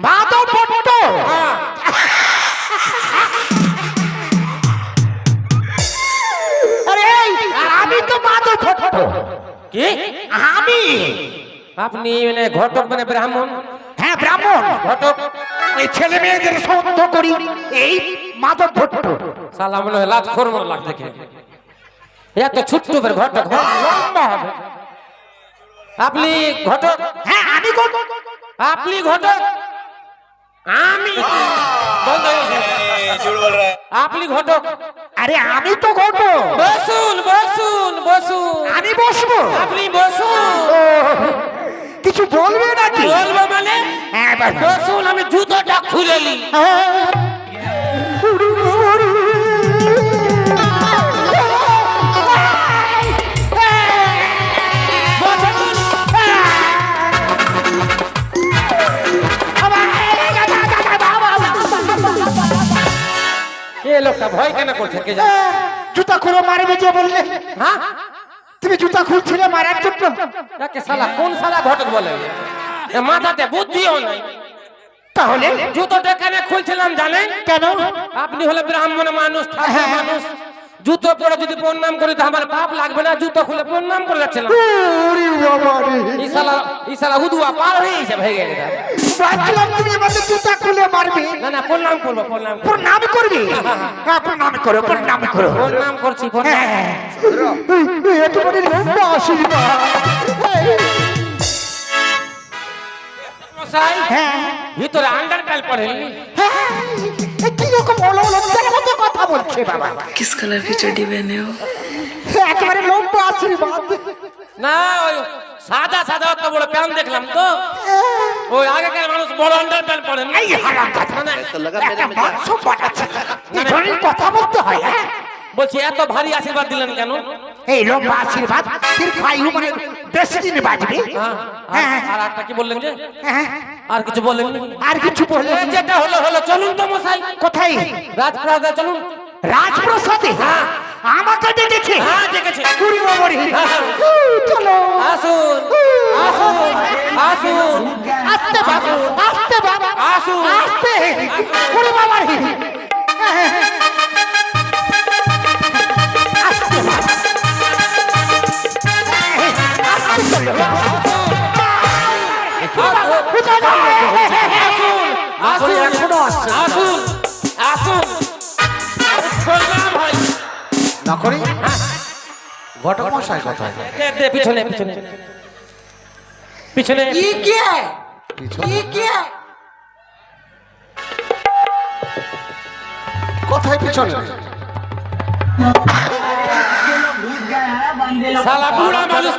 Speaker 1: মাধব ভট্ট?
Speaker 5: হ্যাঁ।
Speaker 1: আরে আমি তো মাধব ভট্ট।
Speaker 5: কি?
Speaker 1: আমি?
Speaker 5: আপনি মানে ঘটক মানে ব্রাহ্মণ?
Speaker 1: হ্যাঁ ব্রাহ্মণ।
Speaker 5: ঘটক
Speaker 8: এই ছেলে মেয়েদের সত্য করি এই মাদক ভট্ট।
Speaker 5: সালা মনে হয় লাজ খোর মনে লাগ দেখে এত ছোট্ট করে ঘটক লম্বা হবে। আপনি ঘটক?
Speaker 8: হ্যাঁ আমি করবো।
Speaker 5: আপনি ঘটক? আমি বন্ধ হয়ে গেছে। আপনি ঘটক?
Speaker 8: আরে আমি তো করবো।
Speaker 5: বসুন বসুন বসুন।
Speaker 8: আমি বসবো।
Speaker 5: আপনি বসুন।
Speaker 8: কিছু বলবে নাকি?
Speaker 5: বলবো মানে?
Speaker 8: হ্যাঁ বলো।
Speaker 5: বসুন, আমি জুতোটা খুলে নি। এ লোকটা ভয় কেন করছে কে জানে?
Speaker 8: জুতা খুলে মারবে যে বললে,
Speaker 5: হ্যাঁ
Speaker 8: তুমি জুতা খুলছিলে মারার জন্য।
Speaker 5: একে শালা কোন শালা ঘটক বলে? এ মাথাতে বুদ্ধিও নাই।
Speaker 8: তাহলে
Speaker 5: জুতোটা কেন খুলছিলাম জানেন?
Speaker 8: কেন?
Speaker 5: আপনি হলে ব্রাহ্মণ মানুষ, ঠাকুর মানুষ, জুতো পরে যদি প্রণাম করি তো আমার পাপ লাগবে না? জুতো খুলে প্রণাম করে যাচ্ছিলাম।
Speaker 8: ওরে বাবা রে,
Speaker 5: এই শালা হুদুয়া পার হয়ে গেছে, ভেঙে গেছে।
Speaker 8: ভাবছিলাম তুমি আমাকে জুতা খুলে মারবে।
Speaker 5: না না, প্রণাম করবো, প্রণাম করবো।
Speaker 8: প্রণাম করবে? হ্যাঁ প্রণাম করো, প্রণাম করো।
Speaker 5: প্রণাম করছি, প্রণাম।
Speaker 8: হ্যাঁ, এত বড় লম্বা আশীর্বাদ।
Speaker 5: মশাই,
Speaker 8: হ্যাঁ
Speaker 5: ভিতরে আন্ডারপ্যান্ট পরেননি?
Speaker 8: হ্যাঁ, এ কি রকম লোকের মতো কথা বলছে বাবা?
Speaker 9: किस कलर की चड्डी पहने हो?
Speaker 8: একেবারে লম্বা আশীর্বাদ।
Speaker 5: না, ওই সাদা সাদা অত বড় প্যান্ট দেখলাম তো। ওই আগেকার মানুষ বড় আন্ডারপ্যান্ট পরেন।
Speaker 8: এই হারামজাদা, একটা মাংস পাঠাচ্ছে, এই ধরনের কথা বলতে হয়? হ্যাঁ
Speaker 5: বলছি এত ভারী আশীর্বাদ দিলেন কেন?
Speaker 8: এই লম্বা আশীর্বাদ দীর্ঘায়ু মানে বেশি দিন বাঁচবে।
Speaker 5: হ্যাঁ, আর একটা কি বললেন যে?
Speaker 8: হ্যাঁ,
Speaker 5: আর কিছু বললেন?
Speaker 8: আর কিছু বলে?
Speaker 5: যেটা হলো হলো, চলুন তো মশাই।
Speaker 8: কোথায়?
Speaker 5: রাজপ্রাসাদে চলুন।
Speaker 8: রাজপ্রাসাদে?
Speaker 5: হ্যাঁ।
Speaker 8: আমাকে ডেকেছে?
Speaker 5: হ্যাঁ, ডেকেছে।
Speaker 8: পুরি বাবারি,
Speaker 5: হ্যাঁ।
Speaker 8: চলো।
Speaker 5: আসুন আসুন আসুন।
Speaker 8: আস্তে বাবা, আস্তে বাবা,
Speaker 5: আসুন।
Speaker 8: আস্তে। পুরি বাবারি, আস্তে বাবা, আস্তে চলো।
Speaker 5: আসুন
Speaker 4: এখনো আসছে
Speaker 5: আসুন আসুন। প্রণাম ভাই।
Speaker 4: না করি ঘটক মশাই কোথায়?
Speaker 5: দে পিছনে পিছনে পিছনে।
Speaker 4: কোথায় পিছনে?
Speaker 5: শালা বুড়া মানুষ,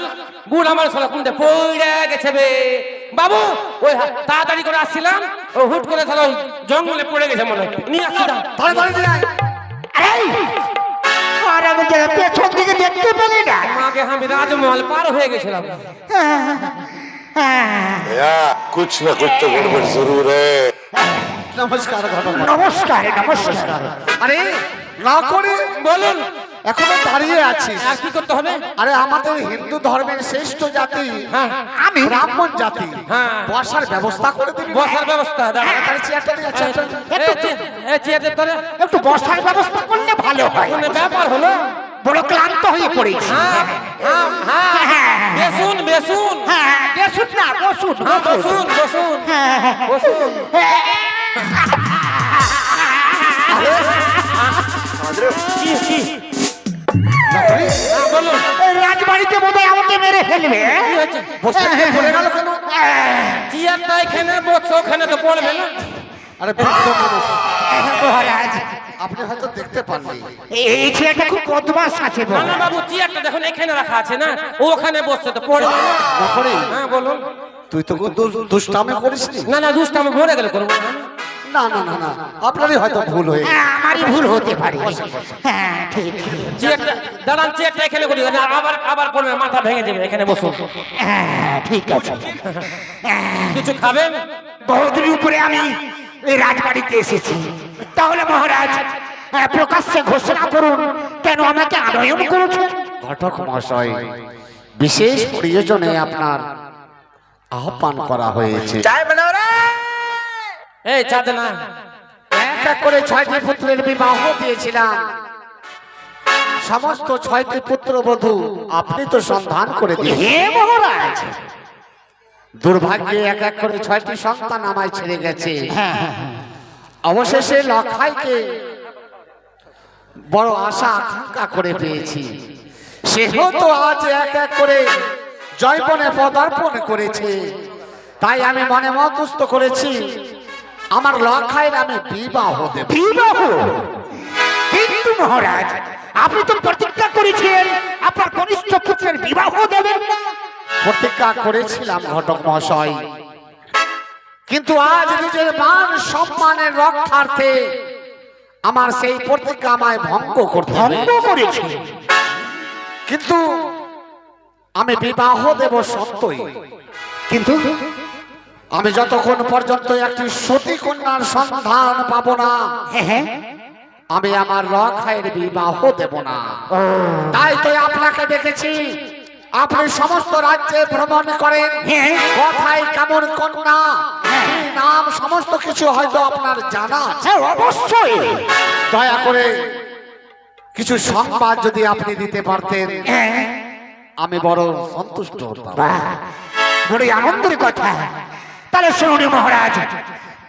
Speaker 5: বুড়া মানুষ শালা কোনটা পড়ে গেছে বে বাবু। ওই তাড়াতাড়ি করে আসছিলাম, ও হুট করে শালা ওই জঙ্গলে পড়ে গেছে মনে হয়। নিয়ে আসছি দাও।
Speaker 4: ধরে ধরে নিয়ে আয়।
Speaker 8: এই, আর আমি যে পেছন দিকে দেখতে পেলি না।
Speaker 5: আগে আমি রাজমহল পার হয়ে গেছিলাম।
Speaker 10: या कुछ न कुछ तो गड़बड़ जरूर है।
Speaker 4: নমস্কার ঘটক মশাই।
Speaker 8: নমস্কার, নমস্কার।
Speaker 4: আরে না করে
Speaker 5: বলুন
Speaker 4: এখনো দাঁড়িয়ে আছিস?
Speaker 5: আর কি করতে হবে?
Speaker 4: আরে আমাদের হিন্দু ধর্মের শ্রেষ্ঠ জাতি
Speaker 5: হ্যাঁ।
Speaker 4: আমি ব্রাহ্মণ জাতি,
Speaker 5: হ্যাঁ।
Speaker 4: বসার ব্যবস্থা করে দিবি?
Speaker 5: বসার ব্যবস্থা দাঁড়া।
Speaker 4: তাহলে চেয়ারটা নিয়ে আয়, চেয়ারটা নিয়ে।
Speaker 5: চেয়ারের তোরে
Speaker 8: একটু বসার ব্যবস্থা করলে ভালো হয়।
Speaker 5: কোনো ব্যাপার হলো?
Speaker 8: বড় ক্লান্ত হয়ে পড়েছি।
Speaker 5: হ্যাঁ হ্যাঁ হ্যাঁ, বেসুন বেসুন।
Speaker 8: হ্যাঁ, বসুন না, বসুন,
Speaker 5: হ্যাঁ, বসুন বসুন বসুন। কি কি? হ্যাঁ, বলুন।
Speaker 8: এই রাজবাড়িতে বোধহয় আমাকে মেরে ফেলবে।
Speaker 5: কি হয়েছে?
Speaker 4: বসতে গিয়ে পড়ে গেল কেন?
Speaker 5: চেয়ারটা এখানে বসছো, ওখানে তো পড়বে না।
Speaker 4: আরে বৃদ্ধ মানুষ,
Speaker 8: মহারাজ,
Speaker 4: আপনি হয়তো দেখতে পাননি।
Speaker 8: এই ছেলেটা খুব বদমাস আছে।
Speaker 5: না না বাবু, চেয়ারটা দেখুন এখানে রাখা আছে না, ও ওখানে বসছে তো পড়বে না।
Speaker 4: না করে
Speaker 5: হ্যাঁ বলুন।
Speaker 4: তুই তো দুষ্টামি করিসনি?
Speaker 5: না না, দুষ্ট আমি ভরে গেলে করবো না।
Speaker 4: না না না না, আপনারই হয়তো ভুল হয়ে গেছে।
Speaker 8: আমারই ভুল হতে পারে। হ্যাঁ ঠিক।
Speaker 5: চেয়ারটা দাঁড়ান, চেয়ারটা এখানে করি, আবার আবার পড়বে, মাথা ভেঙে যাবে। এখানে বসুন।
Speaker 8: হ্যাঁ ঠিক আছে।
Speaker 5: কিছু খাবেন?
Speaker 8: বহুদিন উপরে আমি এই রাজবাড়িতে এসেছি, তাহলে মহারাজ প্রকাশ্যে ঘোষণা করুন, কেন আমাকে আনয়ন করেছেন?
Speaker 4: ঘটক মশাই, বিশেষ প্রয়োজনে আপনার আহ্বান করা হয়েছে।
Speaker 5: এই চা দে না।
Speaker 4: এক এক করে 6টি পুত্রের বিবাহ দিয়েছিলাম, সমস্ত 6টি পুত্রবধূ আপনি তো সন্ধান করে দিন।
Speaker 8: হে মহারাজ,
Speaker 4: দুর্ভাগ্যে এক এক করে 6টি সন্তান আমায় ছেড়ে গেছে। অবশেষে লক্ষাইকে বড় আশা আকাঙ্ক্ষা করে পেয়েছি। সেও তো আজ এক এক করে জয়বনে পদার্পণ করেছে। তাই আমি মনে মতস্থ করেছি আমার লক্ষাইয়ের আমি বিবাহ দেব।
Speaker 8: বিবাহ? কিন্তু মহারাজ, আপনি তো প্রতিজ্ঞা করেছিলেন আপনার কনিষ্ঠ পুত্রের বিবাহ দেবেন না।
Speaker 4: প্রতিজ্ঞা করেছিলাম ঘটক মহাশয়, কিন্তু আজ নিজের মান সম্মানের রক্ষার্থে আমার সেই প্রতিজ্ঞা আমায় ভঙ্গ করতে
Speaker 8: ভঙ্গ করেছে।
Speaker 4: কিন্তু আমি বিবাহ দেব সত্যই,
Speaker 8: কিন্তু
Speaker 4: আমি যতক্ষণ পর্যন্ত একটি সতী কন্যার সন্ধান পাবো না আমি আমার লক্ষাইয়ের বিবাহ দেব না। তাই তো আপনাকে দেখেছি আপনি সমস্ত রাজ্যে ভ্রমণ করেন, কোথায় কেমন কন্যা কি নাম সমস্ত কিছু হয়তো আপনার জানা আছে।
Speaker 8: অবশ্যই
Speaker 4: দয়া করে কিছু সংবাদ যদি আপনি দিতে পারতেন আমি বড় সন্তুষ্ট হতাম।
Speaker 8: বড়ই আনন্দের কথা। তাহলে শুনুন মহারাজ,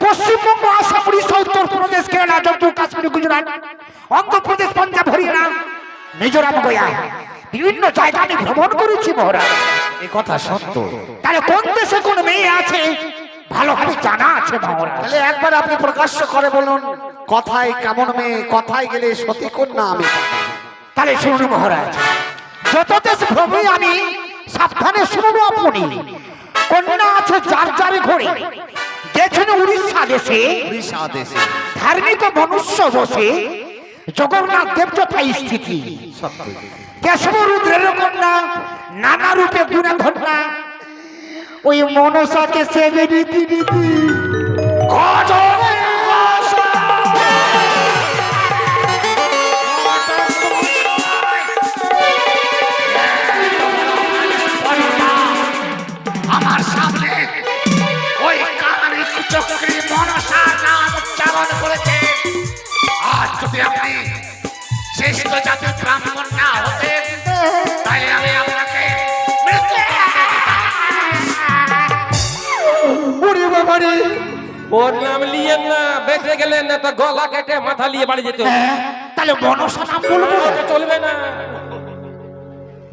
Speaker 8: পশ্চিমবঙ্গ, আসাম, উড়িষ্যা, উত্তরপ্রদেশ, কেরালা, জম্মু কাশ্মীর, গুজরাট, অন্ধ্রপ্রদেশ, পাঞ্জাব, হরিয়ানা, মিজোরাম, গোয়া বিভিন্ন জায়গা আমি ভ্রমণ করেছি মহারাজ।
Speaker 4: এই কথা সত্য।
Speaker 8: তাহলে কোন দেশে কোন মেয়ে আছে ভালোভাবে জানা আছে মহারাজ।
Speaker 4: তাহলে একবার আপনি প্রকাশ্য করে বলুন কথায় কেমন মেয়ে, কথায় গেলে সতী কন্যা আমি পাবো।
Speaker 8: তাহলে শুনুন মহারাজ, যত দেশ ভ্রমণে আমি সাবধানে শুনুন আপনি। কন্যা আছে যার যার ঘরে। গেছেন উড়িষ্যা দেশে,
Speaker 4: উড়িষ্যা দেশে
Speaker 8: ধার্মিক মনুষ্য বসে জগন্নাথ দেব যথাই স্থিতি।
Speaker 4: সত্য।
Speaker 8: কেশব রুদ্রের কন্যা নানা রূপে গুণে ধন্যা। ওই মনসাকে সেবে রীতি রীতি
Speaker 2: আমার সামনে ওই কালী চক্রী মনসার নাম উচ্চারণ করেছে। আজ যদি আপনি শ্রেষ্ঠ জাতির ব্রাহ্মণ না হতেন তাই আমি আপনাকে
Speaker 5: ওর নাম লিয়েন না, বেঁচে গেলেন না তো গলা কেটে মাথা নিয়ে বাড়ি যেতে হবে।
Speaker 8: তাহলে মনসা নাম বলবো না?
Speaker 5: চলবে না।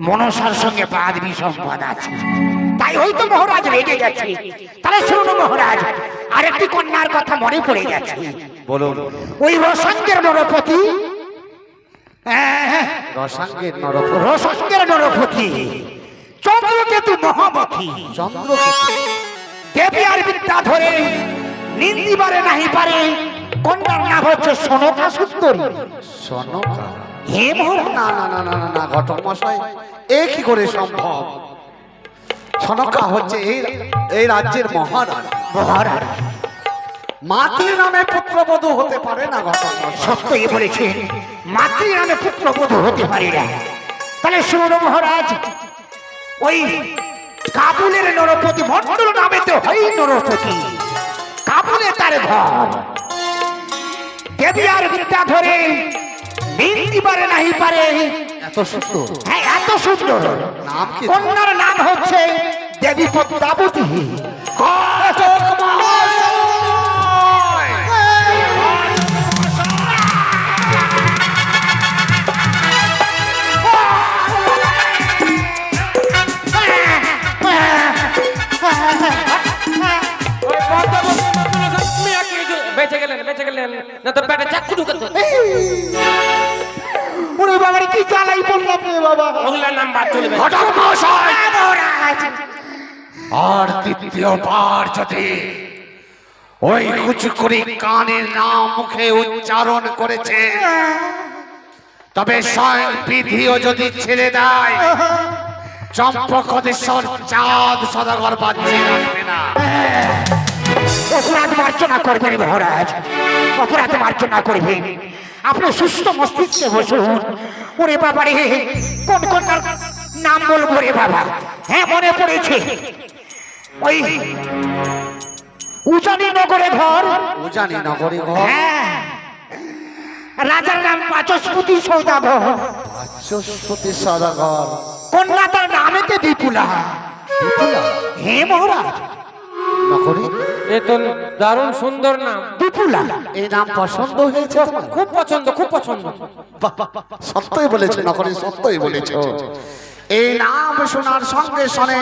Speaker 8: মনসার সঙ্গে বাদ বিসম্বাদ আছে, তাই হয়তো মহারাজ রেগে গেছে। তাহলে শুনুন মহারাজ, আরেকটি কন্যার কথা মনে পড়ে গেছে।
Speaker 4: বলুন।
Speaker 8: ওই রসাঙ্গের নরপতি,
Speaker 4: রসাঙ্গের নরপতি,
Speaker 8: রসাঙ্গের নরপতি চন্দ্রকেতু মহামতি।
Speaker 4: চন্দ্রকেতু
Speaker 8: দেবী আর বিদ্যা ধরে নিন্দিবারে নাহি পারে। কন্যার নাম হচ্ছে সনকা সুন্দরী।
Speaker 4: সনকা?
Speaker 8: হে মহারাজ,
Speaker 4: না না না না না না ঘটক মশাই, এ কি করে সম্ভব? সনকা হচ্ছে এই রাজ্যের মহারানী।
Speaker 8: মহারাজ
Speaker 4: মাতৃ নামে পুত্রবধূ হতে পারে না ঘটক মশাই।
Speaker 8: সত্যই বলেছেন, মাতৃ নামে পুত্রবধূ হতে পারি না। তাহলে শুনুন মহারাজ, ওই কাবুলের নরপতি মন্ডল নামে তো হয় নরপতি। কাবুলে তার ঘর। দেবী আর বিদ্যা ধরে নিন্দি পারে নাহি পারে।
Speaker 4: এত সুন্দর?
Speaker 8: হ্যাঁ, এত সুন্দর।
Speaker 4: নাম কি?
Speaker 8: কন্যার নাম হচ্ছে দেবী পদ্মাবতী।
Speaker 5: ওই পদ্মা বেঁচে গেলেন, বেঁচে গেলেন না তো পেটে চাকু ঢুকাতো।
Speaker 8: ওরে বাবার কি জ্বালাই বললাম রে বাবা।
Speaker 5: মহিলার নাম বাদ চলবে।
Speaker 2: ঘটক মহাশয়, আর তৃতীয়বার যদি ওই কুচকুরি কানের নাম মুখে উচ্চারণ করেছে তবে স্বয়ং বিধিও যদি ছেড়ে দেয় চম্পকদেশ্বর চাঁদ সদাগর বাজিয়ে রাখবে না।
Speaker 8: অপরাধ মার্জনা করবেন মহারাজ, অপরাধ মার্জনা করবেন। আপনি সুস্থ মস্তিষ্কে বসুন। ওরে বাবা রে, কোন কন্যার নাম বলবো রে বাবা? হ্যাঁ, মনে পড়েছে, ওই উজানি নগরে ঘর।
Speaker 4: উজানি নগরে ঘর?
Speaker 8: হ্যাঁ, রাজার নাম বাচস্পতি সৌদাগর।
Speaker 4: বাচস্পতি সদাগর?
Speaker 8: কন্যা তার নামেতে বিপুলা। হে মহারাজ,
Speaker 4: নকরি
Speaker 5: এ তো দারুণ সুন্দর নাম।
Speaker 8: বিপুলা।
Speaker 4: এই নাম পছন্দ হয়েছে তোমার?
Speaker 5: খুব পছন্দ, খুব পছন্দ।
Speaker 4: বাহ, বাহ, বাহ, সত্যই বলেছো নকরি, সত্যই বলেছো। এই নাম শোনার সঙ্গে সঙ্গে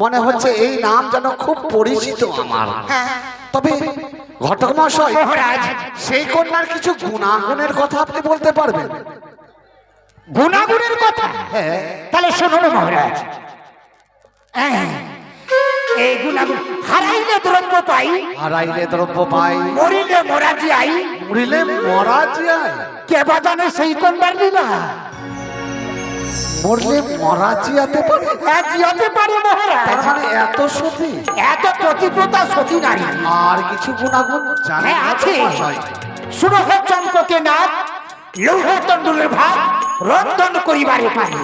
Speaker 4: মনে হচ্ছে এই নাম যেন খুব পরিচিত আমার। তবে ঘটক মশাই,
Speaker 8: মহারাজ,
Speaker 4: সেই কন্যার কিছু গুণাগুণের কথা আপনি বলতে পারবেন?
Speaker 8: গুণাগুণের কথা?
Speaker 4: হ্যাঁ।
Speaker 8: তাহলে শুনুন মহারাজ, এই গুণাগুণ: হারাইলে দ্রব্য পাই,
Speaker 4: হারাইলে দ্রব্য পাই,
Speaker 8: মরিলে মরা যাই,
Speaker 4: মরিলে মরা যায়।
Speaker 8: কে বা জানে সেই কন্যার লীলা?
Speaker 4: মরলে মরা জিয়াতে পারে?
Speaker 8: জিয়াতে পারে মহারাজ।
Speaker 4: তার মানে এত সতী,
Speaker 8: এত প্রতিপ্রতা সতী নারী।
Speaker 4: আর কিছু গুণাগুণ জানেন
Speaker 8: হ্যাঁ, আছে।
Speaker 4: মশাই?
Speaker 8: সুরহ চম্পকে নাথ, লৌহ তণ্ডুলের ভাত রন্ধন করিবারে পারে।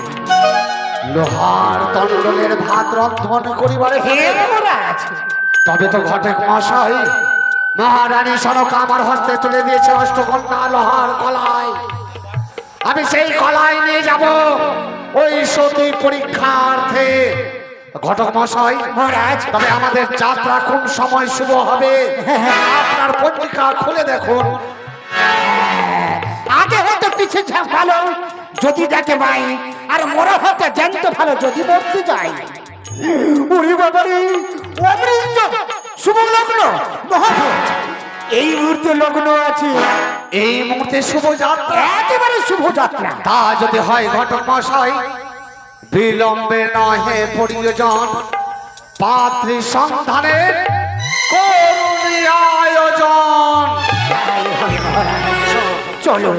Speaker 4: লোহার তন্ডলের ভাত রন্ধন করিবারে
Speaker 8: হে
Speaker 4: পারে।
Speaker 8: মহারাজ,
Speaker 4: তবে তো ঘটক মশাই, মহারানী সনক আমার হস্তে তুলে দিয়েছে অষ্টকন্যা লোহার কলাই। আমি সেই কলাই নিয়ে যাব ওই সতী পরীক্ষার্থে। ঘটক মশাই,
Speaker 8: মহারাজ,
Speaker 4: তবে আমাদের যাত্রা কোন সময় শুভ হবে আপনার পত্রিকা খুলে দেখুন।
Speaker 8: আগে হতে পিছে ভালো যদি দেখে ভাই, আর মরা হতে জ্যান্ত ভালো যদি মরতে যায়। ওরে বাবারে, অমৃত শুভ লগ্ন মহারাজ, এই মুহূর্তে লগ্ন আছে।
Speaker 4: এই মুহূর্তে শুভ যাত্রা,
Speaker 8: একেবারে শুভ যাত্রা।
Speaker 4: তা যদি হয় ঘটক মশাই, বিলম্বে নহে প্রয়োজন, পাত্রী সন্ধানের করুণ আয়োজন।
Speaker 8: চলো